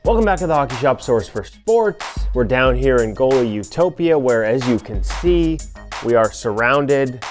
Welcome back to the Hockey Shop Source for Sports. We're down here in Goalie Utopia, where, as you can see, we are surrounded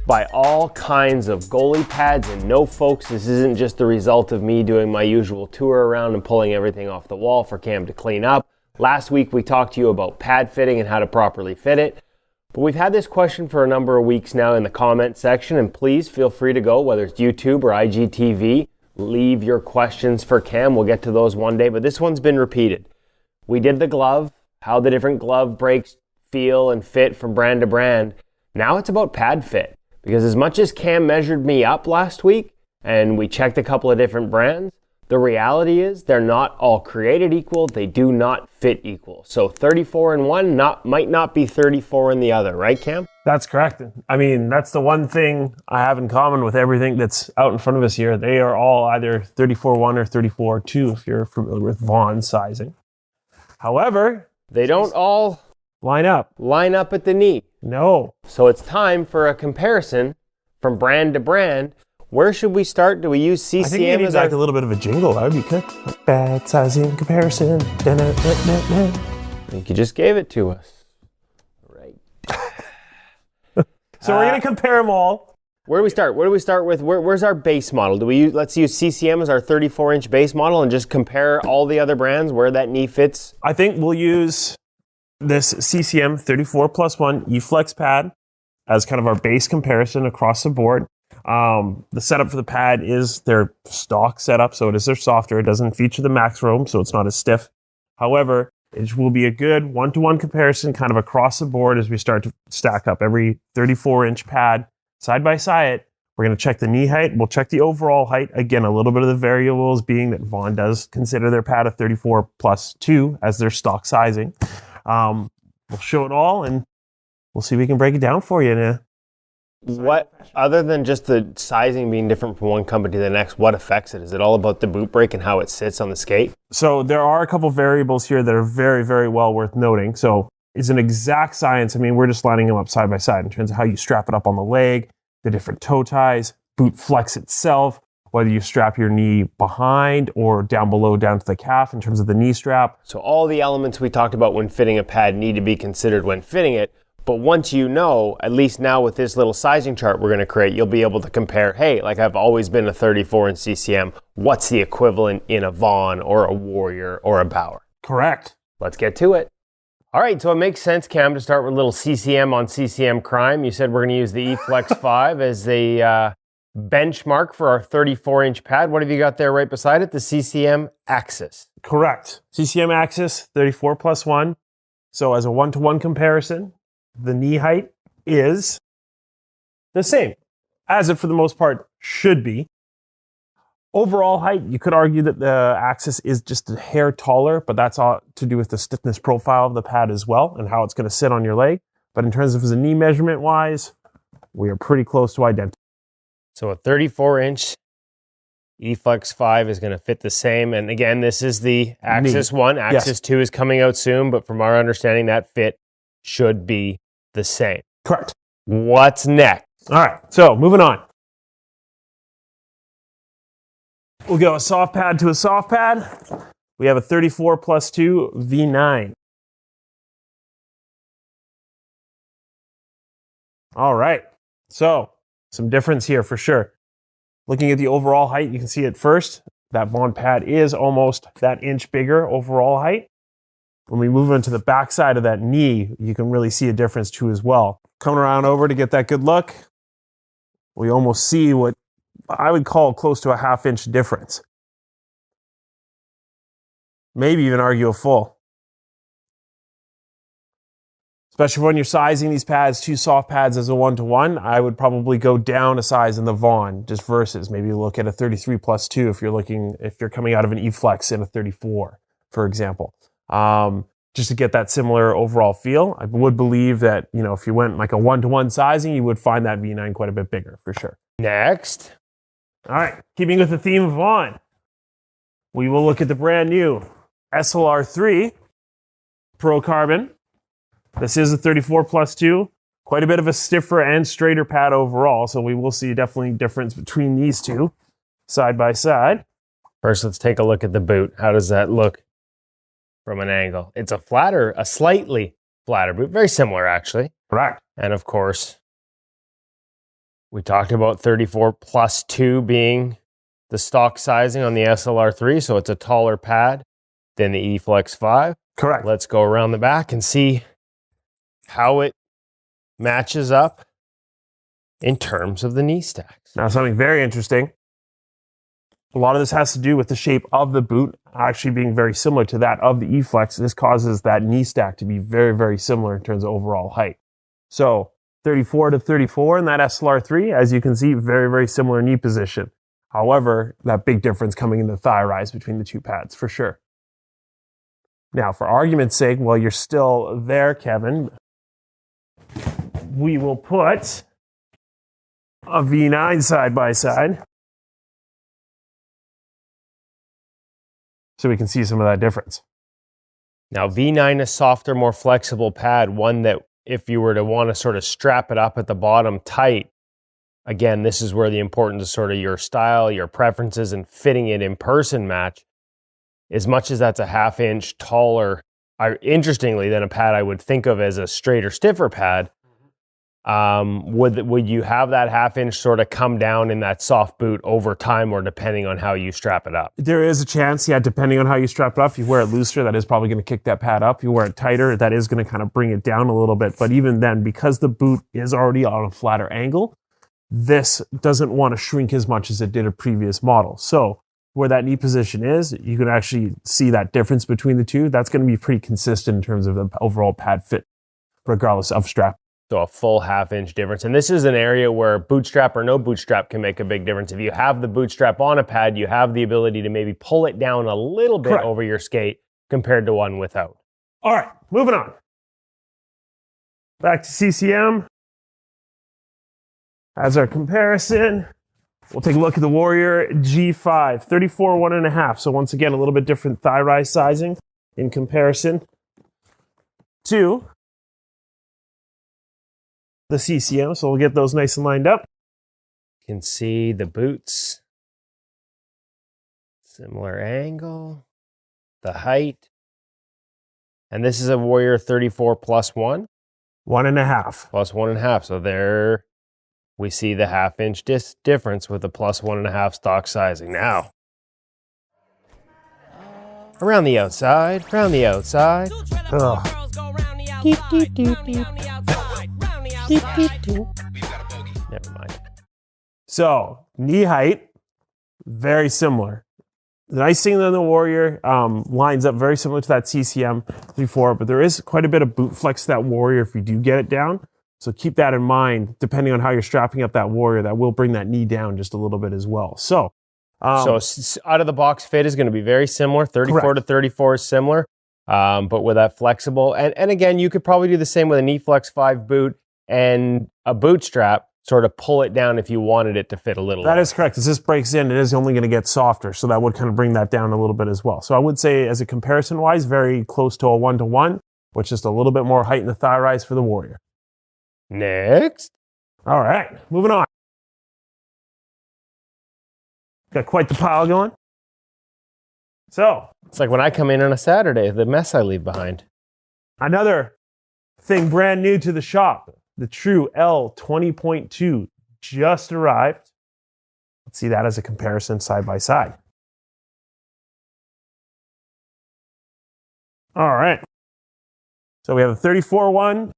by all kinds of goalie pads. And no, folks, this isn't just the result of me doing my usual tour around and pulling everything off the wall for Cam to clean up. Last week, we talked to you about pad fitting and how to properly fit it. But we've had this question for a number of weeks now in the comment section, and please feel free to go, whether it's YouTube or IGTV, leave your questions for Cam. We'll get to those one day, but this one's been repeated. We did the glove, how the different glove breaks feel and fit from brand to brand. Now it's about pad fit, because as much as Cam measured me up last week and we checked a couple of different brands, the reality is they're not all created equal. They do not fit equal. So 34 in one might not be 34 in the other, right, Cam? That's correct. I mean, that's the one thing I have in common with everything that's out in front of us here. They are all either 34-1 or 34-2 if you're familiar with Vaughn sizing. However, they don't all line up at the knee. No. So it's time for a comparison from brand to brand. Where should we start? Do we use CCM? I think we need like a little bit of a jingle. That would be good. Bad sizing comparison. Da-na-na-na-na. I think you just gave it to us. Right. So we're going to compare them all. Where do we start? Where do we start with? Where's our base model? Let's use CCM as our 34-inch base model and just compare all the other brands where that knee fits? I think we'll use this CCM 34+1 E-Flex pad as kind of our base comparison across the board. The setup for the pad is their stock setup, so it is their softer. It doesn't feature the max roam, so it's not as stiff. However, it will be a good one-to-one comparison kind of across the board as we start to stack up every 34-inch pad side by side. We're going to check the knee height. We'll check the overall height. Again, a little bit of the variables being that Vaughn does consider their pad a 34+2 as their stock sizing. We'll show it all, and we'll see if we can break it down for you. What, other than just the sizing being different from one company to the next, what affects it? Is it all about the boot break and how it sits on the skate? So there are a couple variables here that are very, very well worth noting. So it's an exact science. I mean, we're just lining them up side by side in terms of how you strap it up on the leg, the different toe ties, boot flex itself, whether you strap your knee behind or down below, down to the calf in terms of the knee strap. So all the elements we talked about when fitting a pad need to be considered when fitting it. But once you know, at least now with this little sizing chart we're going to create, you'll be able to compare, hey, like I've always been a 34 in CCM. What's the equivalent in a Vaughn or a Warrior or a Bauer? Correct. Let's get to it. All right, so it makes sense, Cam, to start with a little CCM on CCM crime. You said we're going to use the E-Flex 5 as the benchmark for our 34-inch pad. What have you got there right beside it? The CCM Axis. Correct. CCM Axis 34+1. So as a one-to-one comparison, the knee height is the same, as it for the most part should be. Overall height, you could argue that the Axis is just a hair taller, but that's all to do with the stiffness profile of the pad as well and how it's going to sit on your leg. But in terms of the knee measurement wise, we are pretty close to identical. So a 34-inch E-Flex 5 is going to fit the same. And again, this is the Axis 1. Axis 2 is coming out soon, but from our understanding, that fit should be the same. Correct. What's next? All right, so moving on. We'll go a soft pad to a soft pad. We have a 34+2 V9. All right, so some difference here for sure. Looking at the overall height, you can see at first that Vaughn pad is almost that inch bigger overall height. When we move into the backside of that knee, you can really see a difference too as well. Coming around over to get that good look, we almost see what I would call close to a half-inch difference. Maybe even argue a full. Especially when you're sizing these pads, two soft pads as a one-to-one, I would probably go down a size in the Vaughn just versus maybe look at a 33+2 if you're coming out of an E-Flex in a 34, for example. Just to get that similar overall feel. I would believe that, if you went like a one-to-one sizing, you would find that V9 quite a bit bigger for sure. Next. All right, keeping with the theme of Vaughn, we will look at the brand new SLR3 Pro Carbon. This is a 34+2, quite a bit of a stiffer and straighter pad overall, so we will see definitely difference between these two side by side. First, let's take a look at the boot. How does that look from an angle? It's a slightly flatter boot. Very similar, actually. Correct. And of course, we talked about 34 plus 2 being the stock sizing on the SLR3, so it's a taller pad than the E-Flex 5. Correct. Let's go around the back and see how it matches up in terms of the knee stacks. Now, something very interesting. A lot of this has to do with the shape of the boot actually being very similar to that of the E-Flex. This causes that knee stack to be very, very similar in terms of overall height. So 34 to 34 in that SLR3, as you can see, very, very similar knee position. However, that big difference coming in the thigh rise between the two pads, for sure. Now, for argument's sake, while you're still there, Kevin, we will put a V9 side by side so we can see some of that difference. Now, V9 is softer, more flexible pad, one that if you were to want to sort of strap it up at the bottom tight, again, this is where the importance of sort of your style, your preferences, and fitting it in person match. As much as that's a ½ inch taller, interestingly, than a pad I would think of as a straighter, stiffer pad, would you have that ½ inch sort of come down in that soft boot over time, or depending on how you strap it up? There is a chance, yeah, depending on how you strap it up. If you wear it looser, that is probably going to kick that pad up. If you wear it tighter, that is going to kind of bring it down a little bit. But even then, because the boot is already on a flatter angle, this doesn't want to shrink as much as it did a previous model. So where that knee position is, you can actually see that difference between the two. That's going to be pretty consistent in terms of the overall pad fit, regardless of strap. So a full ½ inch difference. And this is an area where bootstrap or no bootstrap can make a big difference. If you have the bootstrap on a pad, you have the ability to maybe pull it down a little bit Correct. over your skate compared to one without. All right, moving on. Back to CCM. As our comparison, we'll take a look at the Warrior G5, 34 1.5. So once again, a little bit different thigh rise sizing in comparison to the CCM. So we'll get those nice and lined up. You can see the boots, similar angle, the height. And this is a Warrior 34 plus 1? 1.5. Plus 1.5. So there we see the ½ inch difference with the plus 1.5 stock sizing. Now, around the outside, Ugh. Never mind. So, knee height, very similar. The nice thing on the Warrior lines up very similar to that CCM 34, but there is quite a bit of boot flex to that Warrior if you do get it down. So keep that in mind, depending on how you're strapping up that Warrior, that will bring that knee down just a little bit as well. So out of the box fit is going to be very similar. 34 correct. to 34 is similar, but with that flexible. And again, you could probably do the same with an E-Flex 5 boot and a bootstrap, sort of pull it down if you wanted it to fit a little. That is correct. As this breaks in, it is only going to get softer. So that would kind of bring that down a little bit as well. So I would say as a comparison-wise, very close to a 1-to-1, with just a little bit more height in the thigh rise for the Warrior. Next. All right, moving on. Got quite the pile going. So, It's like when I come in on a Saturday, the mess I leave behind. another thing brand new to the shop, the True L 20.2 just arrived. Let's see that as a comparison side by side. All right. So we have a 34 one.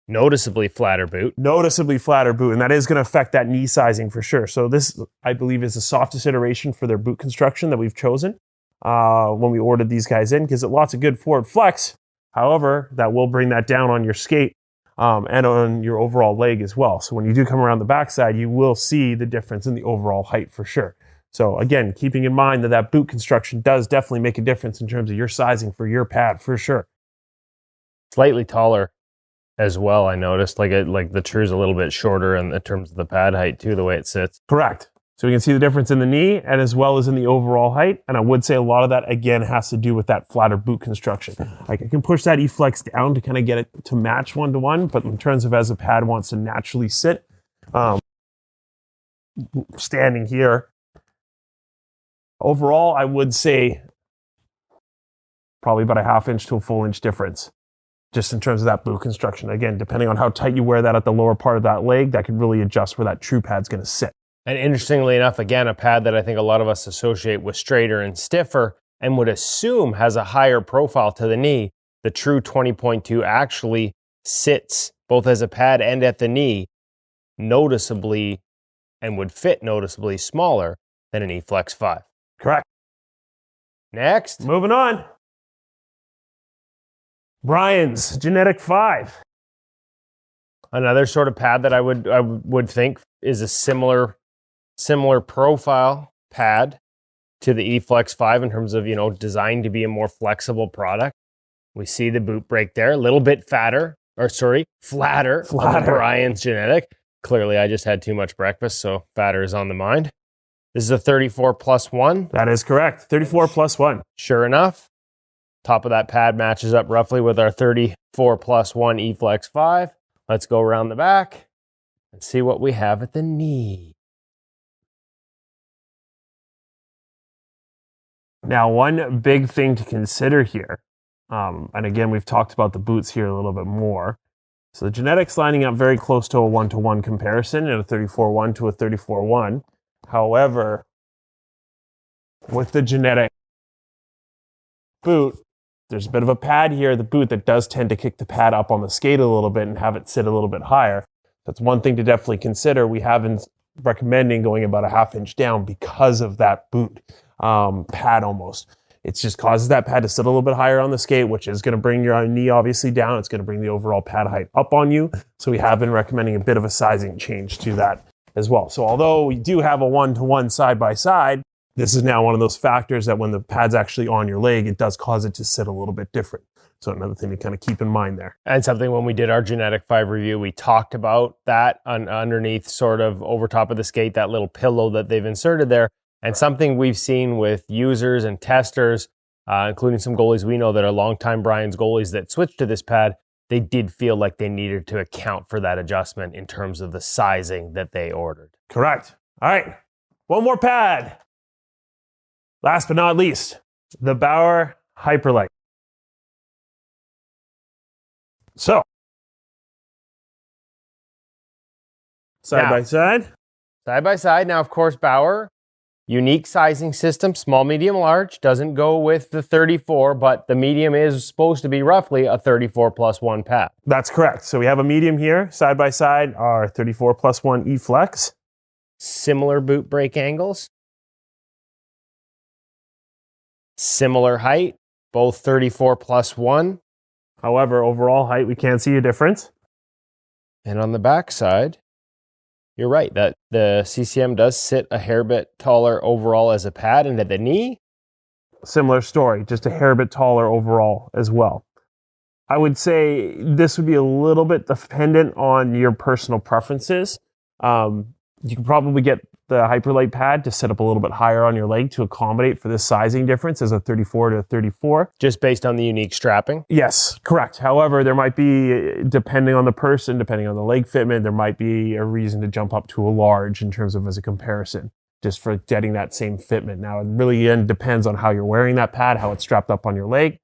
Noticeably flatter boot. Noticeably flatter boot, and that is going to affect that knee sizing for sure. So this, I believe, is the softest iteration for their boot construction that we've chosen when we ordered these guys in, because it lots of good forward flex. However, that will bring that down on your skate and on your overall leg as well. So when you do come around the backside, you will see the difference in the overall height for sure. So again, keeping in mind that that boot construction does definitely make a difference in terms of your sizing for your pad for sure. Slightly taller as well, I noticed. Like the True's a little bit shorter in terms of the pad height too, the way it sits. Correct. So we can see the difference in the knee and as well as in the overall height. And I would say a lot of that, again, has to do with that flatter boot construction. Like I can push that E-Flex down to kind of get it to match 1-to-1, but in terms of as a pad wants to naturally sit, standing here. Overall, I would say probably about a ½ inch to a full inch difference, just in terms of that boot construction. Again, depending on how tight you wear that at the lower part of that leg, that could really adjust where that true pad's going to sit. And interestingly enough, again, a pad that I think a lot of us associate with straighter and stiffer and would assume has a higher profile to the knee, the True 20.2 actually sits both as a pad and at the knee noticeably and would fit noticeably smaller than an eFlex 5. Correct. Next. Moving on. Brian's Genetic 5. Another sort of pad that I would think is a similar profile pad to the eFlex 5 in terms of, designed to be a more flexible product. We see the boot break there, a little bit flatter on the Brian's Genetic. Clearly, I just had too much breakfast, so fatter is on the mind. This is a 34+1. That is correct. 34+1. Sure enough, top of that pad matches up roughly with our 34+1 eFlex 5. Let's go around the back and see what we have at the knee. Now, one big thing to consider here, and again, we've talked about the boots here a little bit more. So the Genetic's lining up very close to a 1-to-1 comparison in a 34.1 to a 34.1. However, with the Genetic boot, there's a bit of a pad here, the boot, that does tend to kick the pad up on the skate a little bit and have it sit a little bit higher. That's one thing to definitely consider. We have been recommending going about a ½ inch down because of that boot pad almost. It just causes that pad to sit a little bit higher on the skate, which is going to bring your knee obviously down. It's going to bring the overall pad height up on you. So we have been recommending a bit of a sizing change to that as well. So although we do have a 1-to-1 side by side, this is now one of those factors that when the pad's actually on your leg, it does cause it to sit a little bit different. So another thing to kind of keep in mind there. And something when we did our Genetic 5 review, we talked about that underneath sort of over top of the skate, that little pillow that they've inserted there. And something we've seen with users and testers, including some goalies we know that are longtime Brian's goalies that switched to this pad, they did feel like they needed to account for that adjustment in terms of the sizing that they ordered. Correct. All right, one more pad. Last but not least, the Bauer Hyperlite. So, side by side. Side by side. Now, of course, Bauer, unique sizing system, small, medium, large. Doesn't go with the 34, but the medium is supposed to be roughly a 34+1 pad. That's correct. So we have a medium here, side by side, our 34+1 eFlex. Similar boot break angles. Similar height, both 34+1. However, overall height, we can't see a difference. And on the back side, you're right, that the CCM does sit a hair bit taller overall as a pad, and at the knee, similar story, just a hair bit taller overall as well. I would say this would be a little bit dependent on your personal preferences. You can probably get the Hyperlite pad to sit up a little bit higher on your leg to accommodate for this sizing difference as a 34 to a 34. Just based on the unique strapping? Yes, correct. However, there might be, depending on the person, depending on the leg fitment, there might be a reason to jump up to a large in terms of as a comparison, just for getting that same fitment. Now, it really depends on how you're wearing that pad, how it's strapped up on your leg.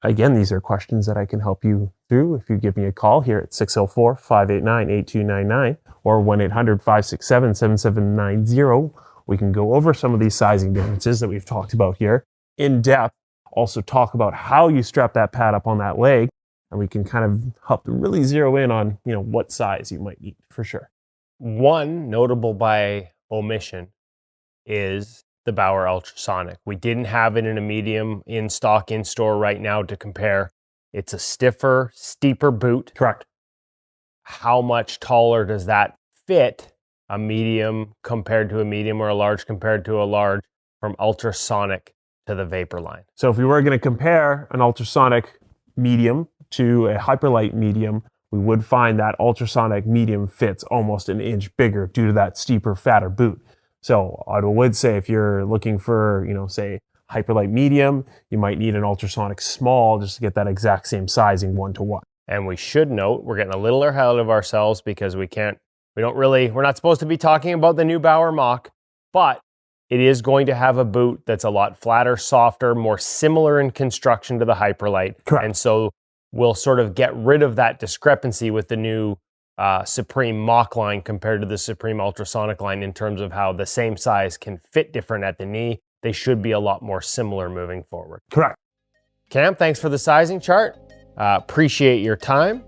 Again, these are questions that I can help you through if you give me a call here at 604-589-8299 or 1-800-567-7790. We can go over some of these sizing differences that we've talked about here in depth. Also talk about how you strap that pad up on that leg, and we can kind of help really zero in on, what size you might need for sure. One notable by omission is the Bauer Ultrasonic. We didn't have it in a medium in stock in store right now to compare. It's a stiffer, steeper boot. Correct. How much taller does that fit a medium compared to a medium or a large compared to a large from Ultrasonic to the Vapor line? So if we were going to compare an Ultrasonic medium to a Hyperlite medium, we would find that Ultrasonic medium fits almost an inch bigger due to that steeper, fatter boot. So I would say if you're looking for, say Hyperlite medium, you might need an Ultrasonic small just to get that exact same sizing 1-to-1. And we should note, we're getting a little ahead of ourselves because we can't We're not supposed to be talking about the new Bauer Mock, but it is going to have a boot that's a lot flatter, softer, more similar in construction to the Hyperlite. Correct. And so we'll sort of get rid of that discrepancy with the new Supreme Mock line compared to the Supreme Ultrasonic line in terms of how the same size can fit different at the knee. They should be a lot more similar moving forward. Correct. Cam, thanks for the sizing chart. Appreciate your time.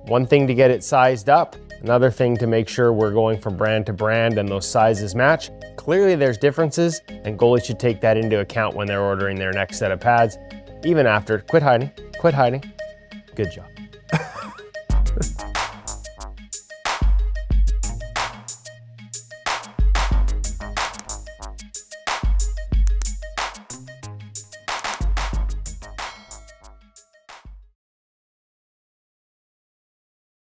One thing to get it sized up, another thing to make sure we're going from brand to brand and those sizes match. Clearly there's differences, and goalies should take that into account when they're ordering their next set of pads. Even after, quit hiding. Good job.